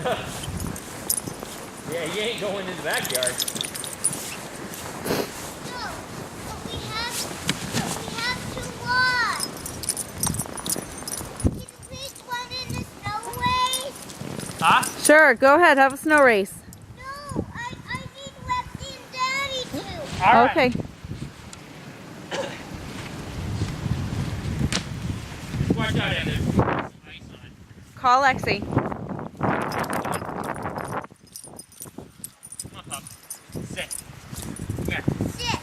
Yeah, he ain't going in the backyard. No, but we have to walk. Can you please run in the snow race? Huh? Sure, go ahead, have a snow race. No, I need Lefty and Daddy too. All right. Okay. Watch out, Ed. There's ice on it. Call Lexi. Come on, pup. Sit. Come here. Sit.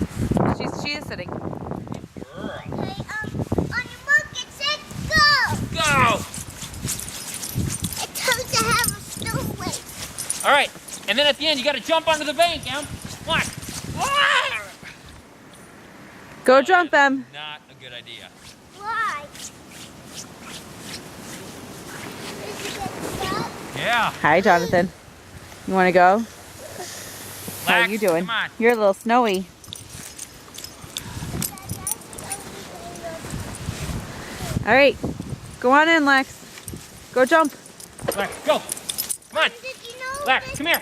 She is sitting. Girl. Okay, on your mark, get set, go. Go! It's time to have a snow race. All right. And then at the end, you got to jump onto the bank, Em. Come on. Ah! Go jump, Em. Not a good idea. Why? Did you get stuck? Yeah. Hi, Jonathan. You want to go? How are Lex, you doing? Come on. You're a little snowy. All right. Go on in, Lex. Go jump. Lex, go. Come on. Did you know Lex, this, come here.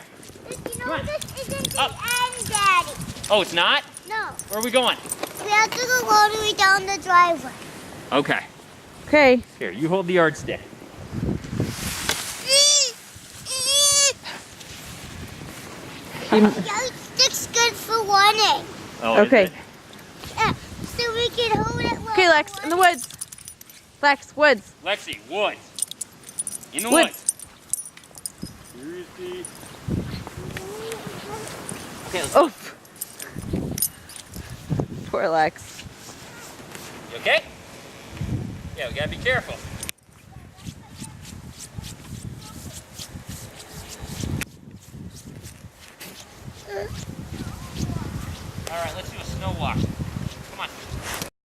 Did you Come know on. this isn't the Up. end, Daddy? Oh, it's not? No. Where are we going? We have to go all the way down the driveway. Okay. Okay. Here, you hold the yardstick. Yardstick's good for running. Oh, Okay. is it? Yeah, so we can hold it while Okay, Lex, in the woods. Lex, woods. Lexi, woods. In the Woods. woods. Here's the... Okay, let's Oh. go. Poor Lex. You okay? Yeah, we gotta be careful. All right, let's do a snow walk. Come on.